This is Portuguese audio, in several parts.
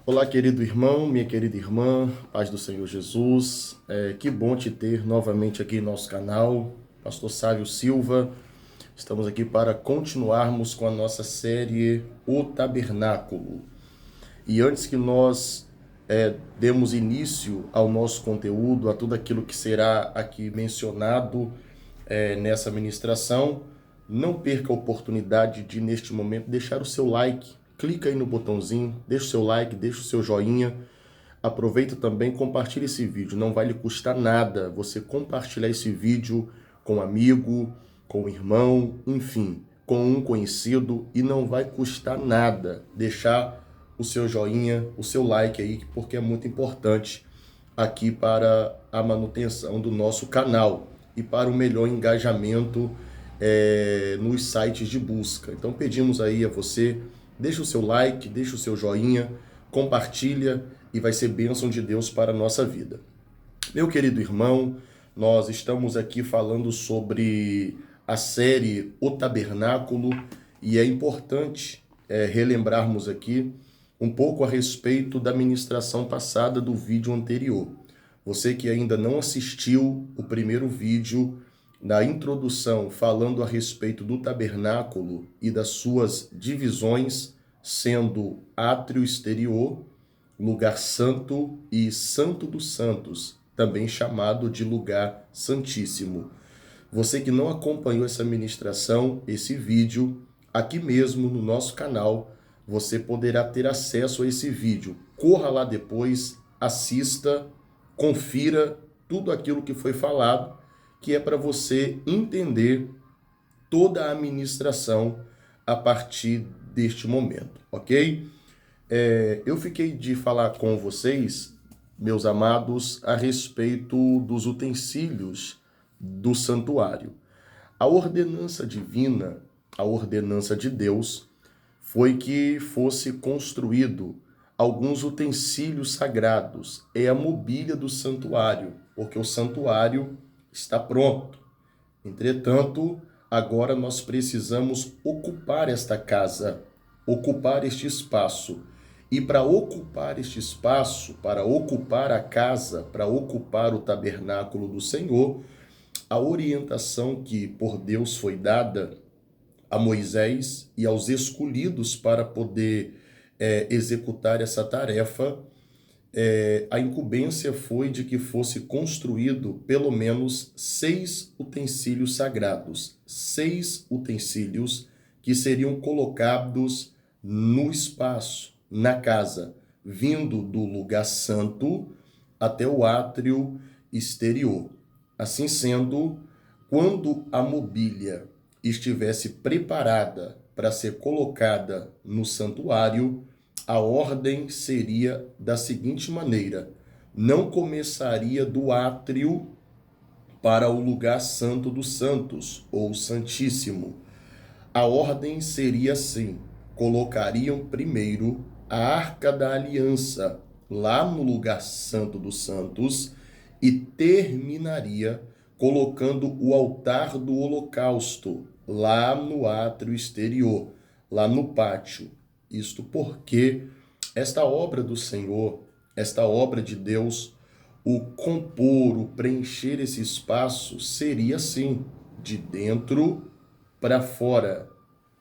Olá, querido irmão, minha querida irmã, paz do Senhor Jesus. Que bom te ter novamente aqui em nosso canal. Pastor Sávio Silva, estamos aqui para continuarmos com a nossa série O Tabernáculo. E antes que nós demos início ao nosso conteúdo, a tudo aquilo que será aqui mencionado nessa ministração, não perca a oportunidade de, neste momento, deixar o seu like. Clica aí no botãozinho, deixa o seu like, deixa o seu joinha. Aproveita também, compartilha esse vídeo. Não vai lhe custar nada você compartilhar esse vídeo com um amigo, com um irmão, enfim, com um conhecido. E não vai custar nada deixar o seu joinha, o seu like aí, porque é muito importante aqui para a manutenção do nosso canal e para o melhor engajamento nos sites de busca. Então pedimos aí a você, deixa o seu like, deixa o seu joinha, compartilha e vai ser bênção de Deus para a nossa vida. Meu querido irmão, nós estamos aqui falando sobre a série O Tabernáculo e é importante relembrarmos aqui um pouco a respeito da ministração passada do vídeo anterior. Você que ainda não assistiu o primeiro vídeo da introdução falando a respeito do tabernáculo e das suas divisões, sendo átrio exterior, lugar santo e santo dos santos, também chamado de lugar santíssimo. Você que não acompanhou essa ministração, esse vídeo, aqui mesmo no nosso canal, você poderá ter acesso a esse vídeo. Corra lá depois, assista, confira tudo aquilo que foi falado, que é para você entender toda a ministração a partir deste momento, ok? Eu fiquei de falar com vocês, meus amados, a respeito dos utensílios do santuário. A ordenança divina, a ordenança de Deus, foi que fosse construído alguns utensílios sagrados. É a mobília do santuário, porque o santuário está pronto. Entretanto, agora nós precisamos ocupar esta casa, ocupar este espaço. E para ocupar este espaço, para ocupar a casa, para ocupar o tabernáculo do Senhor, a orientação que por Deus foi dada a Moisés e aos escolhidos para poder executar essa tarefa, a incumbência foi de que fosse construído pelo menos 6 utensílios sagrados, 6 utensílios que seriam colocados no espaço, na casa, vindo do lugar santo até o átrio exterior. Assim sendo, quando a mobília estivesse preparada para ser colocada no santuário, a ordem seria da seguinte maneira: não começaria do átrio para o lugar santo dos santos, ou santíssimo. A ordem seria assim: colocariam primeiro a Arca da Aliança lá no lugar santo dos santos e terminaria colocando o altar do holocausto lá no átrio exterior, lá no pátio. Isto porque esta obra do Senhor, esta obra de Deus, o compor, o preencher esse espaço seria assim, de dentro para fora,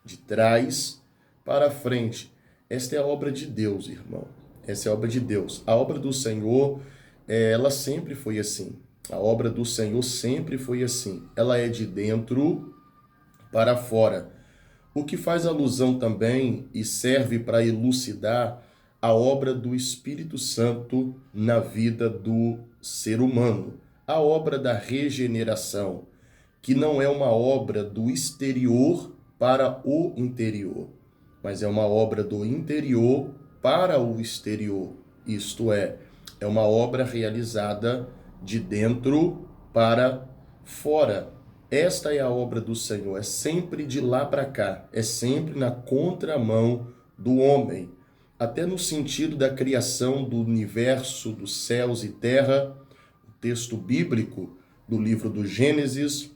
de trás para frente. Esta é a obra de Deus, irmão. Essa é a obra de Deus. A obra do Senhor, ela sempre foi assim. A obra do Senhor sempre foi assim. Ela é de dentro para fora. O que faz alusão também e serve para elucidar a obra do Espírito Santo na vida do ser humano. A obra da regeneração, que não é uma obra do exterior para o interior, mas é uma obra do interior para o exterior. Isto é uma obra realizada de dentro para fora. Esta é a obra do Senhor, é sempre de lá para cá, é sempre na contramão do homem. Até no sentido da criação do universo, dos céus e terra, o texto bíblico do livro do Gênesis,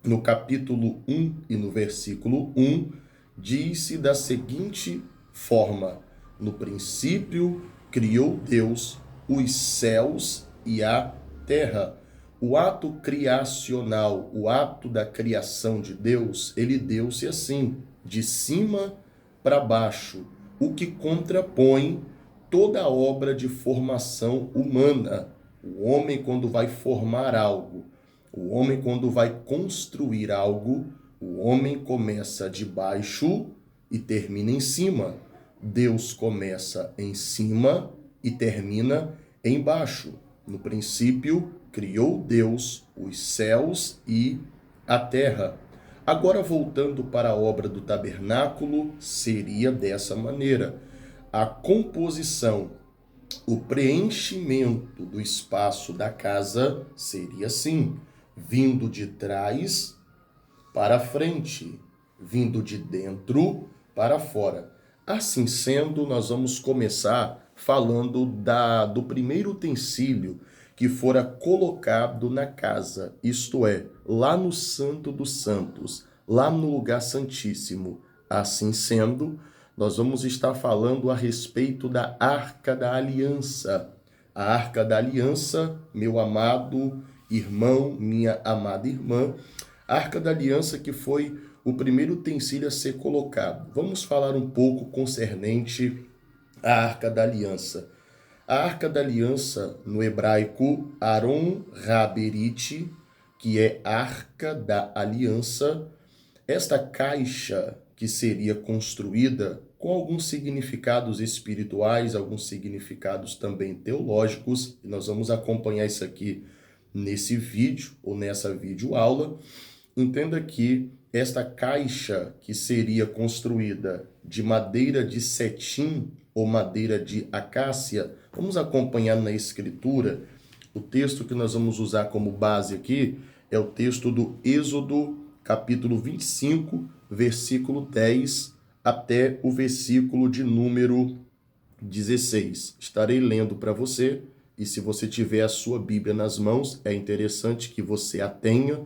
no capítulo 1 e no versículo 1, diz-se da seguinte forma: No princípio criou Deus os céus e a terra. O ato criacional, o ato da criação de Deus, ele deu-se assim, de cima para baixo, o que contrapõe toda a obra de formação humana. O homem, quando vai formar algo, o homem, quando vai construir algo, o homem começa de baixo e termina em cima. Deus começa em cima e termina embaixo. No princípio, criou Deus os céus e a terra. Agora, voltando para a obra do tabernáculo, seria dessa maneira. A composição, o preenchimento do espaço da casa seria assim, vindo de trás para frente, vindo de dentro para fora. Assim sendo, nós vamos começar falando do primeiro utensílio que fora colocado na casa, isto é, lá no Santo dos Santos, lá no lugar santíssimo. Assim sendo, nós vamos estar falando a respeito da Arca da Aliança. A Arca da Aliança, meu amado irmão, minha amada irmã, a Arca da Aliança que foi o primeiro utensílio a ser colocado. Vamos falar um pouco concernente à Arca da Aliança. A Arca da Aliança, no hebraico, Aron Haberit, que é Arca da Aliança, esta caixa que seria construída com alguns significados espirituais, alguns significados também teológicos, e nós vamos acompanhar isso aqui nesse vídeo ou nessa videoaula. Entenda que esta caixa que seria construída de madeira de cetim ou madeira de acácia, vamos acompanhar na escritura. O texto que nós vamos usar como base aqui é o texto do Êxodo, capítulo 25, versículo 10 até o versículo de número 16. Estarei lendo para você, e se você tiver a sua Bíblia nas mãos, é interessante que você a tenha,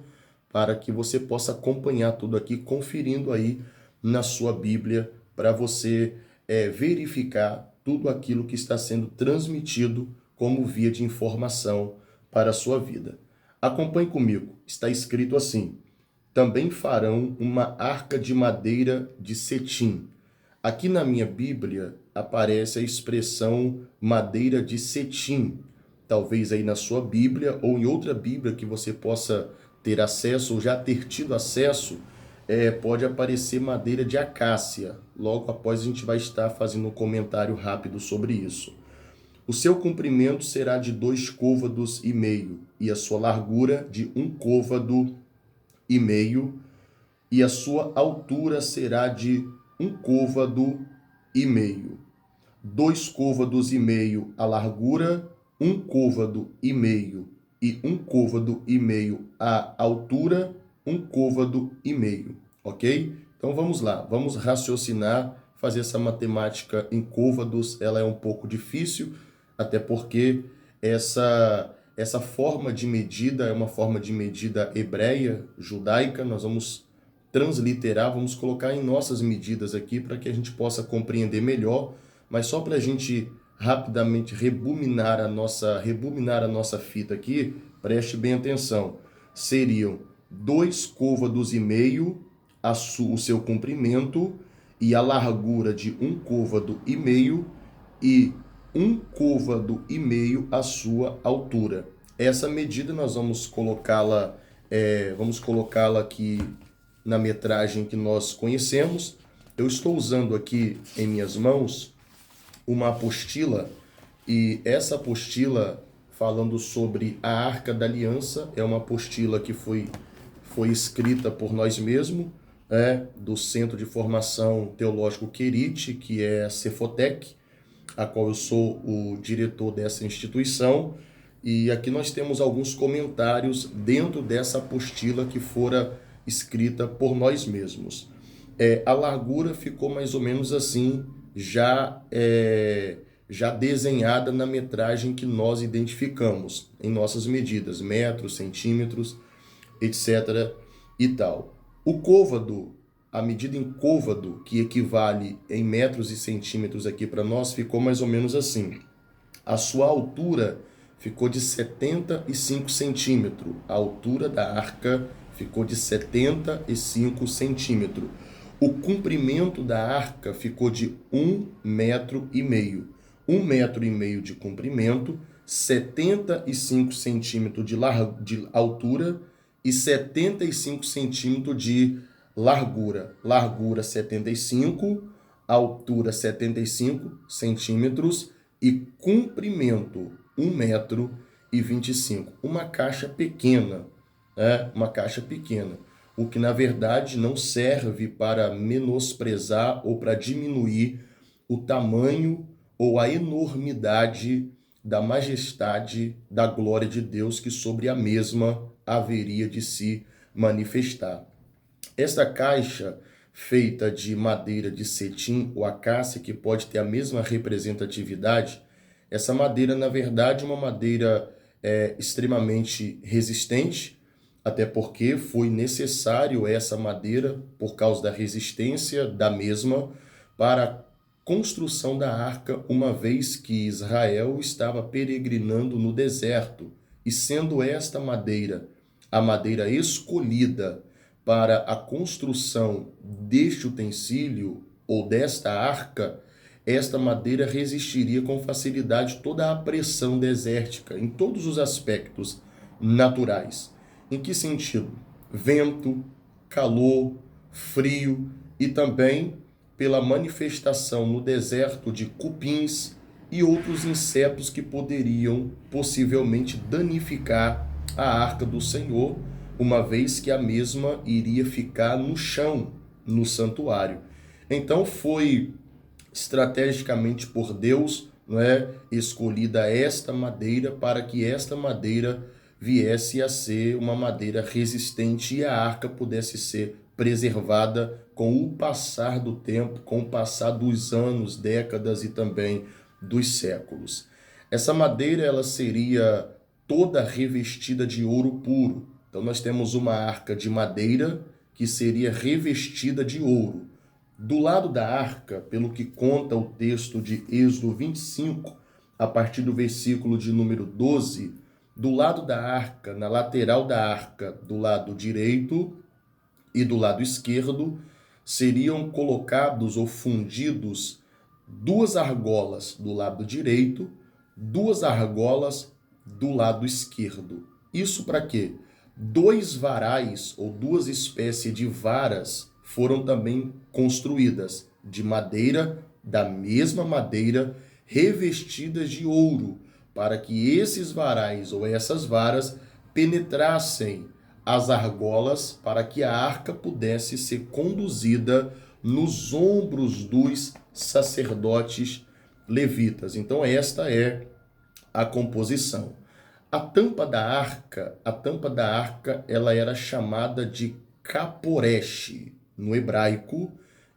para que você possa acompanhar tudo aqui, conferindo aí na sua Bíblia, para você verificar tudo aquilo que está sendo transmitido como via de informação para a sua vida. Acompanhe comigo, está escrito assim: também farão uma arca de madeira de cetim. Aqui na minha Bíblia aparece a expressão madeira de cetim. Talvez aí na sua Bíblia ou em outra Bíblia que você possa ter acesso ou já ter tido acesso, pode aparecer madeira de acácia. Logo após a gente vai estar fazendo um comentário rápido sobre isso. O seu comprimento será de 2,5 côvados e a sua largura de 1,5 côvado e a sua altura será de 1,5 côvado. 2,5 côvados a largura, 1,5 côvado e 1,5 côvado a altura, 1,5 côvado, ok? Então vamos lá, vamos raciocinar, fazer essa matemática em côvados. Ela é um pouco difícil, até porque essa forma de medida é uma forma de medida hebreia, judaica. Nós vamos transliterar, vamos colocar em nossas medidas aqui para que a gente possa compreender melhor, mas só para a gente rapidamente rebobinar a nossa fita aqui, preste bem atenção. Seriam 2,5 côvados o seu comprimento e a largura de 1,5 côvado e 1,5 côvado a sua altura. Essa medida nós vamos colocá-la aqui na metragem que nós conhecemos. Eu estou usando aqui em minhas mãos uma apostila, e essa apostila, falando sobre a Arca da Aliança, é uma apostila que foi escrita por nós mesmos, do Centro de Formação Teológico Querite, que é a Cefotec, a qual eu sou o diretor dessa instituição, e aqui nós temos alguns comentários dentro dessa apostila que fora escrita por nós mesmos. A largura ficou mais ou menos assim, já desenhada na metragem que nós identificamos em nossas medidas, metros, centímetros, etc. e tal. O côvado, a medida em côvado, que equivale em metros e centímetros aqui para nós, ficou mais ou menos assim. A sua altura ficou de 75 centímetros. A altura da arca ficou de 75 centímetros. O comprimento da arca ficou de 1,5 metro. 1,5 metro de comprimento, 75 centímetros de altura e 75 centímetros de largura. Largura 75, altura 75 centímetros e comprimento 1,25 metro. Uma caixa pequena, né? Uma caixa pequena. O que na verdade não serve para menosprezar ou para diminuir o tamanho ou a enormidade da majestade da glória de Deus que sobre a mesma haveria de se manifestar. Esta caixa feita de madeira de cetim ou acácia, que pode ter a mesma representatividade, essa madeira, na verdade, é uma madeira extremamente resistente, até porque foi necessário essa madeira, por causa da resistência da mesma, para a construção da arca, uma vez que Israel estava peregrinando no deserto, e sendo esta madeira a madeira escolhida para a construção deste utensílio ou desta arca, esta madeira resistiria com facilidade toda a pressão desértica, em todos os aspectos naturais. Em que sentido? Vento, calor, frio e também pela manifestação no deserto de cupins e outros insetos que poderiam possivelmente danificar a arca do Senhor, uma vez que a mesma iria ficar no chão, no santuário. Então foi estrategicamente por Deus, não é, escolhida esta madeira para que esta madeira viesse a ser uma madeira resistente e a arca pudesse ser preservada com o passar do tempo, com o passar dos anos, décadas e também dos séculos. Essa madeira ela seria toda revestida de ouro puro. Então nós temos uma arca de madeira que seria revestida de ouro. Do lado da arca, pelo que conta o texto de Êxodo 25, a partir do versículo de número 12, do lado da arca, na lateral da arca, do lado direito e do lado esquerdo, seriam colocados ou fundidos 2 argolas do lado direito, 2 argolas do lado esquerdo. Isso para quê? 2 varais ou 2 espécies de varas foram também construídas de madeira, da mesma madeira, revestidas de ouro, para que esses varais ou essas varas penetrassem as argolas para que a arca pudesse ser conduzida nos ombros dos sacerdotes levitas. Então esta é a composição. A tampa da arca, ela era chamada de caporeche no hebraico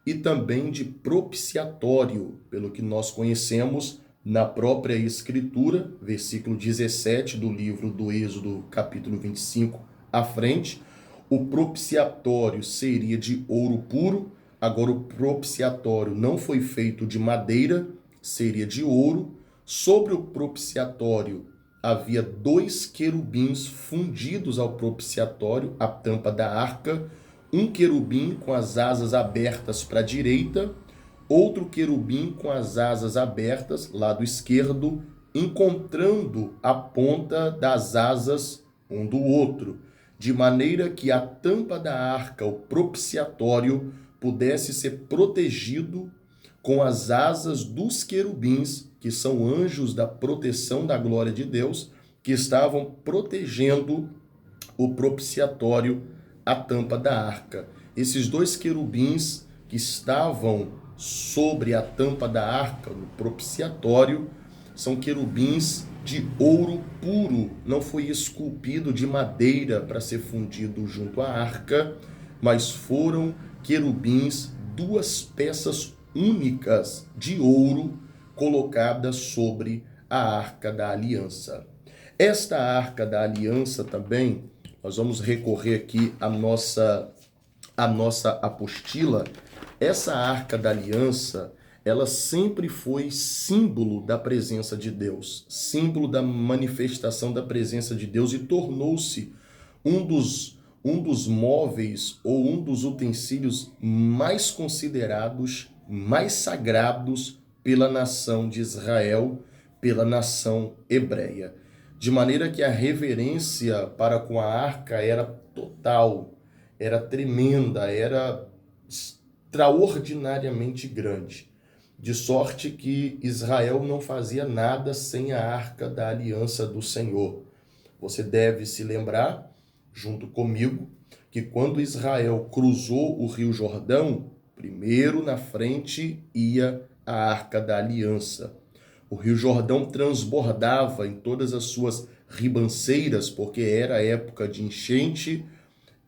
e também de propiciatório, pelo que nós conhecemos na própria escritura, versículo 17 do livro do Êxodo, capítulo 25, à frente. O propiciatório seria de ouro puro. Agora o propiciatório não foi feito de madeira, seria de ouro. Sobre o propiciatório havia 2 querubins fundidos ao propiciatório, a tampa da arca, um querubim com as asas abertas para a direita, outro querubim com as asas abertas, lado esquerdo, encontrando a ponta das asas um do outro, de maneira que a tampa da arca, o propiciatório, pudesse ser protegido com as asas dos querubins, que são anjos da proteção da glória de Deus, que estavam protegendo o propiciatório, a tampa da arca. Esses 2 querubins que estavam sobre a tampa da arca, no propiciatório, são querubins de ouro puro. Não foi esculpido de madeira para ser fundido junto à arca, mas foram querubins, 2 peças únicas de ouro colocadas sobre a Arca da Aliança. Esta Arca da Aliança também, nós vamos recorrer aqui à a nossa apostila, essa Arca da Aliança, ela sempre foi símbolo da presença de Deus, símbolo da manifestação da presença de Deus e tornou-se um dos móveis ou um dos utensílios mais considerados, mais sagrados pela nação de Israel, pela nação hebreia. De maneira que a reverência para com a arca era total, era tremenda, era extraordinariamente grande. De sorte que Israel não fazia nada sem a arca da aliança do Senhor. Você deve se lembrar, junto comigo, que quando Israel cruzou o Rio Jordão, primeiro na frente ia a arca da aliança. O Rio Jordão transbordava em todas as suas ribanceiras, porque era a época de enchente.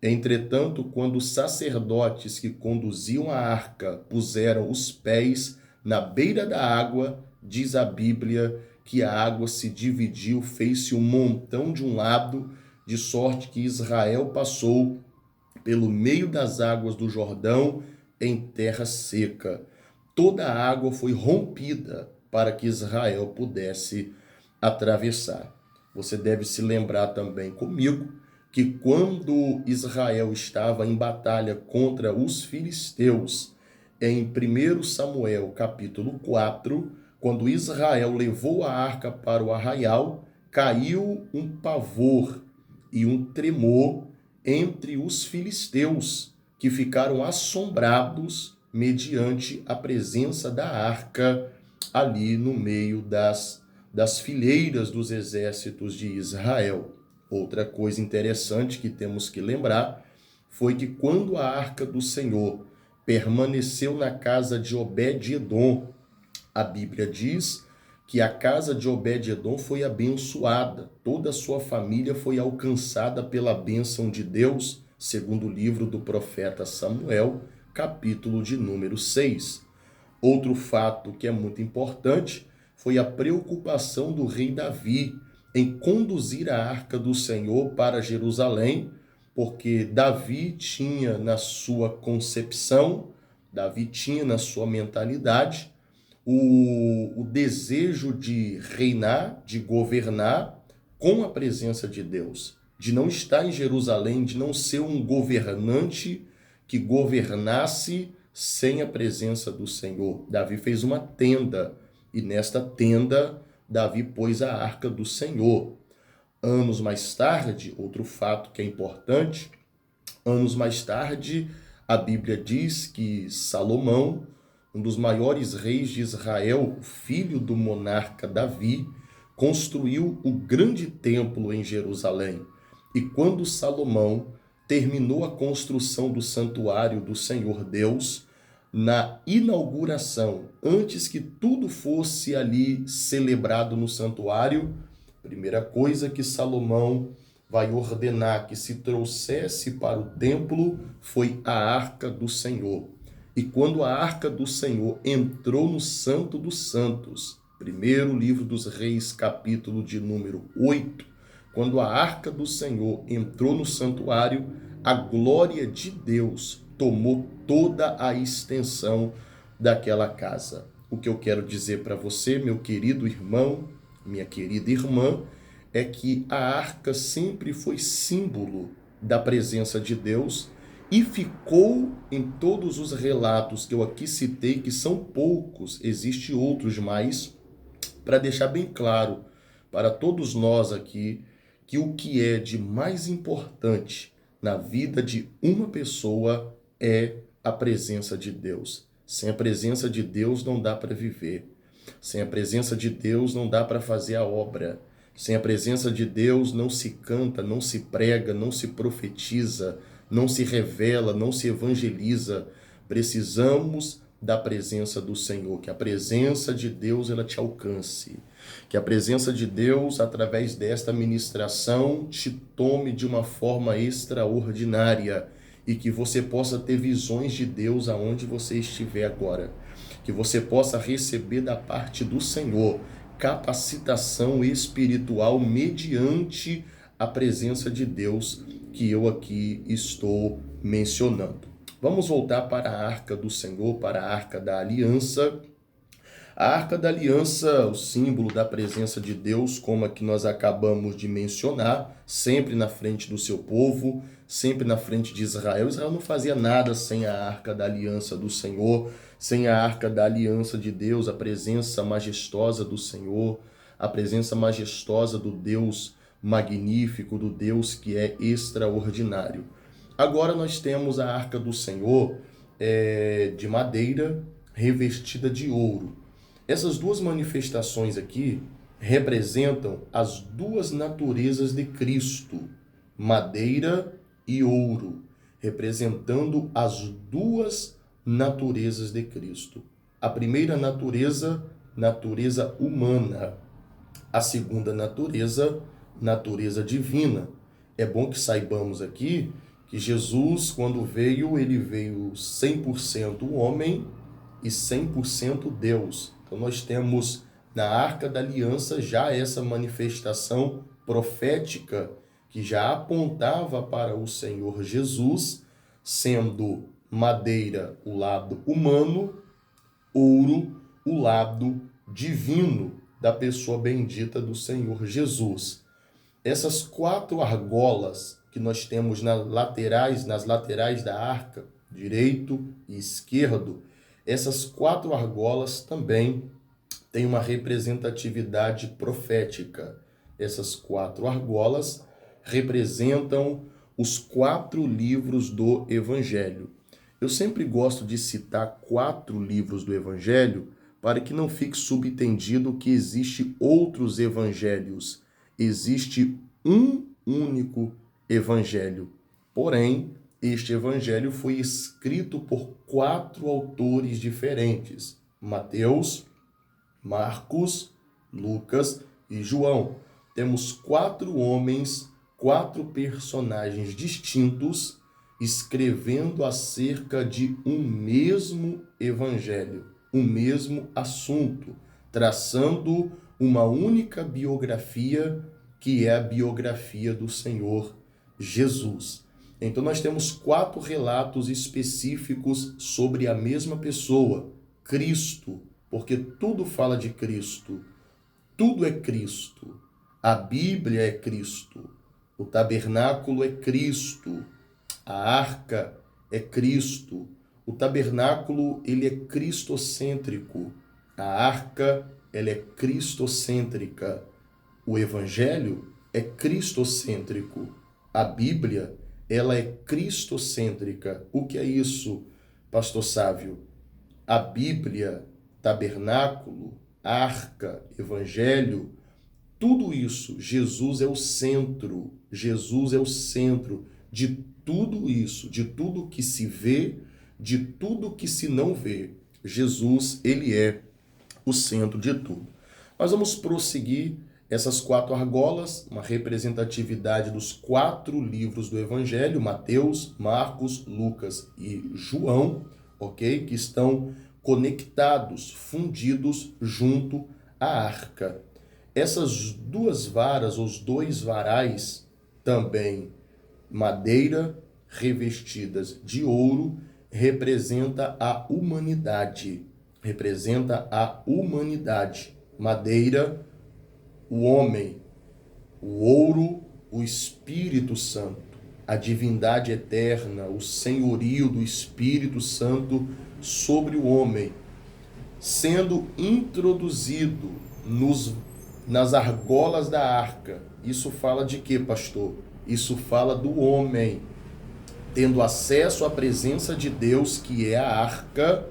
Entretanto, quando os sacerdotes que conduziam a arca puseram os pés na beira da água, diz a Bíblia que a água se dividiu, fez-se um montão de um lado, de sorte que Israel passou pelo meio das águas do Jordão em terra seca. Toda a água foi rompida para que Israel pudesse atravessar. Você deve se lembrar também comigo que quando Israel estava em batalha contra os filisteus, em 1 Samuel capítulo 4, quando Israel levou a arca para o arraial, caiu um pavor e um tremor entre os filisteus, que ficaram assombrados mediante a presença da arca ali no meio das fileiras dos exércitos de Israel. Outra coisa interessante que temos que lembrar foi que quando a arca do Senhor permaneceu na casa de Obed-edom, a Bíblia diz que a casa de Obed-edom foi abençoada, toda a sua família foi alcançada pela bênção de Deus, segundo o livro do profeta Samuel, capítulo de número 6. Outro fato que é muito importante foi a preocupação do rei Davi em conduzir a arca do Senhor para Jerusalém, porque Davi tinha na sua concepção, Davi tinha na sua mentalidade o desejo de reinar, de governar com a presença de Deus, de não estar em Jerusalém, de não ser um governante que governasse sem a presença do Senhor. Davi fez uma tenda e nesta tenda Davi pôs a arca do Senhor. Anos mais tarde, outro fato que é importante, anos mais tarde, a Bíblia diz que Salomão, um dos maiores reis de Israel, filho do monarca Davi, construiu o grande templo em Jerusalém. E quando Salomão terminou a construção do santuário do Senhor Deus, na inauguração, antes que tudo fosse ali celebrado no santuário, a primeira coisa que Salomão vai ordenar que se trouxesse para o templo foi a arca do Senhor. E quando a arca do Senhor entrou no Santo dos Santos, primeiro livro dos Reis, capítulo de número 8, quando a arca do Senhor entrou no santuário, a glória de Deus tomou toda a extensão daquela casa. O que eu quero dizer para você, meu querido irmão, minha querida irmã, é que a arca sempre foi símbolo da presença de Deus e ficou em todos os relatos que eu aqui citei, que são poucos, existem outros mais, para deixar bem claro para todos nós aqui que o que é de mais importante na vida de uma pessoa é a presença de Deus. Sem a presença de Deus não dá para viver. Sem a presença de Deus não dá para fazer a obra. Sem a presença de Deus não se canta, não se prega, não se profetiza, não se revela, não se evangeliza. Precisamos da presença do Senhor, que a presença de Deus ela te alcance, que a presença de Deus, através desta ministração, te tome de uma forma extraordinária e que você possa ter visões de Deus aonde você estiver agora, que você possa receber da parte do Senhor capacitação espiritual mediante a presença de Deus que eu aqui estou mencionando. Vamos voltar para a Arca do Senhor, para a Arca da Aliança. A Arca da Aliança, o símbolo da presença de Deus, como a que nós acabamos de mencionar, sempre na frente do seu povo, sempre na frente de Israel. Israel não fazia nada sem a Arca da Aliança do Senhor, sem a Arca da Aliança de Deus, a presença majestosa do Senhor, a presença majestosa do Deus magnífico, do Deus que é extraordinário. Agora nós temos a Arca do Senhor de madeira revestida de ouro. Essas duas manifestações aqui representam as duas naturezas de Cristo, madeira e ouro, representando as duas naturezas de Cristo. A primeira natureza, natureza humana. A segunda natureza, natureza divina. É bom que saibamos aqui que Jesus, quando veio, ele veio 100% homem e 100% Deus. Então nós temos na Arca da Aliança já essa manifestação profética que já apontava para o Senhor Jesus, sendo madeira o lado humano, ouro o lado divino da pessoa bendita do Senhor Jesus. Essas 4 argolas que nós temos nas laterais da arca, direito e esquerdo, essas 4 argolas também têm uma representatividade profética. Essas 4 argolas representam os 4 livros do Evangelho. Eu sempre gosto de citar 4 livros do Evangelho para que não fique subentendido que existe outros evangelhos. Existe um único evangelho. Porém, este evangelho foi escrito por 4 autores diferentes: Mateus, Marcos, Lucas e João. Temos 4 homens, 4 personagens distintos escrevendo acerca de um mesmo evangelho, um mesmo assunto, traçando uma única biografia, que é a biografia do Senhor Jesus. Então nós temos 4 relatos específicos sobre a mesma pessoa, Cristo, porque tudo fala de Cristo, tudo é Cristo. A Bíblia é Cristo, o tabernáculo é Cristo, a arca é Cristo. O tabernáculo, ele é cristocêntrico. A arca, ela é cristocêntrica. O evangelho é cristocêntrico. A Bíblia, ela é cristocêntrica. O que é isso, pastor Sávio? A Bíblia, tabernáculo, arca, evangelho, tudo isso, Jesus é o centro. Jesus é o centro de tudo isso, de tudo que se vê, de tudo que se não vê. Jesus, ele é o centro de tudo. Nós vamos prosseguir essas 4 argolas, uma representatividade dos 4 livros do Evangelho, Mateus, Marcos, Lucas e João, ok? Que estão conectados, fundidos junto à arca. Essas 2 varas, os 2 varais, também madeira, revestidas de ouro, representa a humanidade. Representa a humanidade. Madeira, o homem. O ouro, o Espírito Santo. A divindade eterna, o senhorio do Espírito Santo sobre o homem, sendo introduzido nas argolas da arca. Isso fala de quê, pastor? Isso fala do homem tendo acesso à presença de Deus, que é a arca,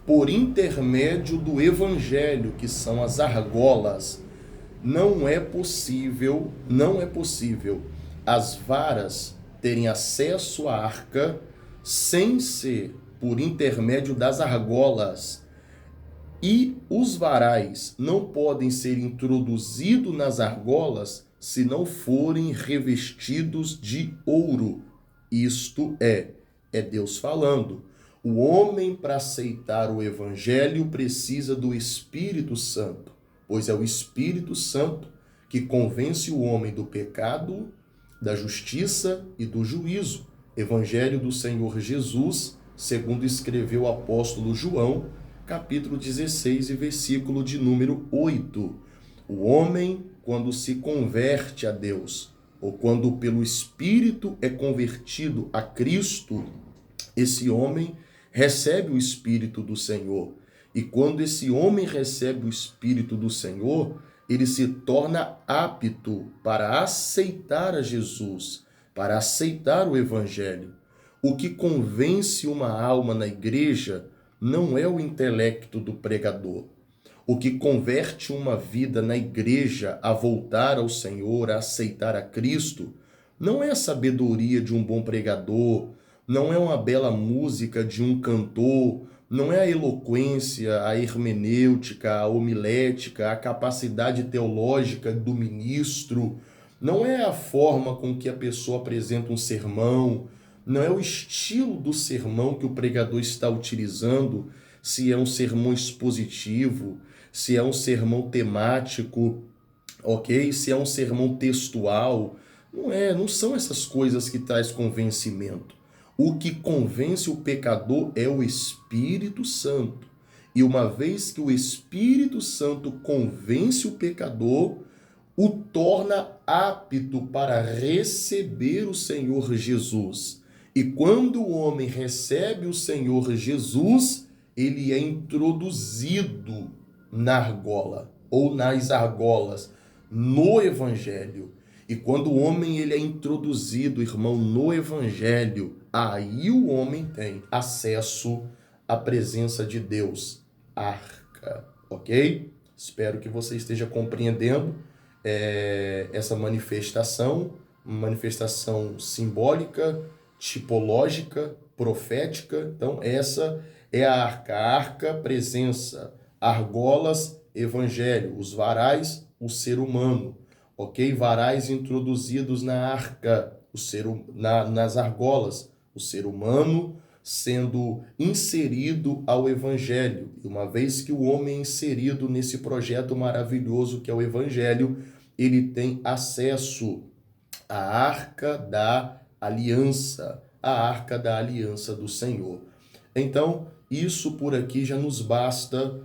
por intermédio do evangelho, que são as argolas. Não é possível as varas terem acesso à arca sem ser por intermédio das argolas. E os varais não podem ser introduzidos nas argolas se não forem revestidos de ouro. Isto é Deus falando. O homem, para aceitar o evangelho, precisa do Espírito Santo, pois é o Espírito Santo que convence o homem do pecado, da justiça e do juízo. Evangelho do Senhor Jesus, segundo escreveu o apóstolo João, capítulo 16 e versículo de número 8. O homem, quando se converte a Deus, ou quando pelo Espírito é convertido a Cristo, esse homem recebe o Espírito do Senhor. E quando esse homem recebe o Espírito do Senhor, ele se torna apto para aceitar a Jesus, para aceitar o Evangelho. O que convence uma alma na igreja não é o intelecto do pregador. O que converte uma vida na igreja a voltar ao Senhor, a aceitar a Cristo, não é a sabedoria de um bom pregador, não é uma bela música de um cantor, não é a eloquência, a hermenêutica, a homilética, a capacidade teológica do ministro, não é a forma com que a pessoa apresenta um sermão, não é o estilo do sermão que o pregador está utilizando, se é um sermão expositivo, se é um sermão temático, ok? Se é um sermão textual. Não são essas coisas que traz convencimento. O que convence o pecador é o Espírito Santo. E uma vez que o Espírito Santo convence o pecador, o torna apto para receber o Senhor Jesus. E quando o homem recebe o Senhor Jesus, ele é introduzido na argola ou nas argolas, no Evangelho. E quando o homem ele é introduzido, irmão, no Evangelho, aí o homem tem acesso à presença de Deus, arca, ok? Espero que você esteja compreendendo essa manifestação simbólica, tipológica, profética. Então essa é a arca, presença, argolas, evangelho, os varais, o ser humano, ok? Varais introduzidos na arca, nas argolas, o ser humano sendo inserido ao evangelho. E uma vez que o homem é inserido nesse projeto maravilhoso que é o evangelho, ele tem acesso à arca da aliança, do Senhor. Então, isso por aqui já nos basta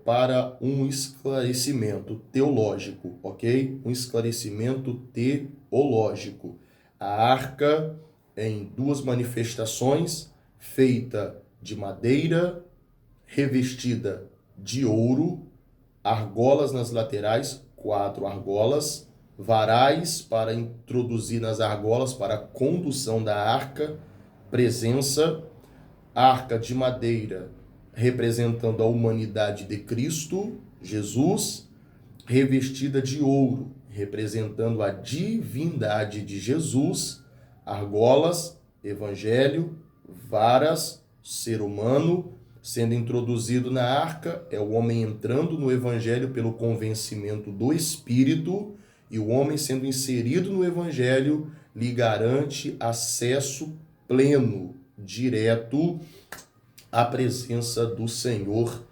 para um esclarecimento teológico, ok? Um esclarecimento teológico. A arca em duas manifestações, feita de madeira, revestida de ouro, argolas nas laterais, 4 argolas, varais para introduzir nas argolas para a condução da arca, presença, arca de madeira representando a humanidade de Cristo, Jesus, revestida de ouro, representando a divindade de Jesus, argolas, evangelho, varas, ser humano, sendo introduzido na arca, é o homem entrando no evangelho pelo convencimento do Espírito, e o homem sendo inserido no evangelho lhe garante acesso pleno, direto à presença do Senhor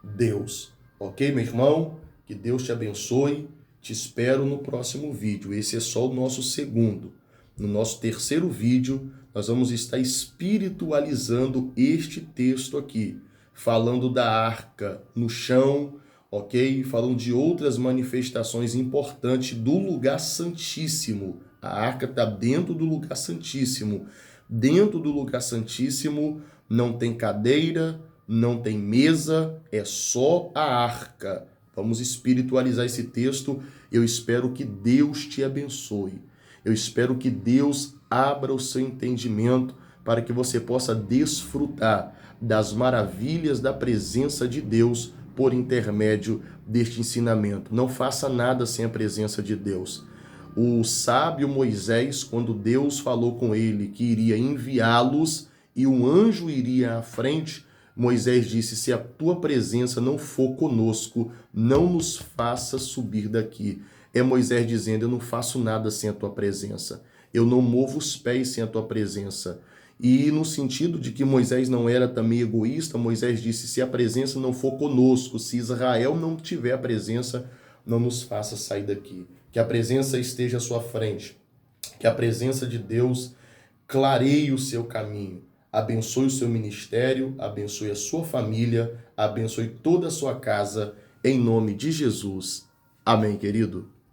Deus. Ok, meu irmão? Que Deus te abençoe. Te espero no próximo vídeo. Esse é só o nosso segundo. No nosso terceiro vídeo, nós vamos estar espiritualizando este texto aqui, falando da arca no chão, ok? Falando de outras manifestações importantes do lugar santíssimo. A arca está dentro do lugar santíssimo. Dentro do lugar santíssimo não tem cadeira, não tem mesa, é só a arca. Vamos espiritualizar esse texto. Eu espero que Deus te abençoe. Eu espero que Deus abra o seu entendimento para que você possa desfrutar das maravilhas da presença de Deus por intermédio deste ensinamento. Não faça nada sem a presença de Deus. O sábio Moisés, quando Deus falou com ele que iria enviá-los e um anjo iria à frente, Moisés disse: se a tua presença não for conosco, não nos faça subir daqui. É Moisés dizendo: eu não faço nada sem a tua presença. Eu não movo os pés sem a tua presença. E no sentido de que Moisés não era também egoísta, Moisés disse: se a presença não for conosco, se Israel não tiver a presença, não nos faça sair daqui. Que a presença esteja à sua frente. Que a presença de Deus clareie o seu caminho. abençoe o seu ministério, abençoe a sua família, abençoe toda a sua casa, em nome de Jesus. Amém, querido?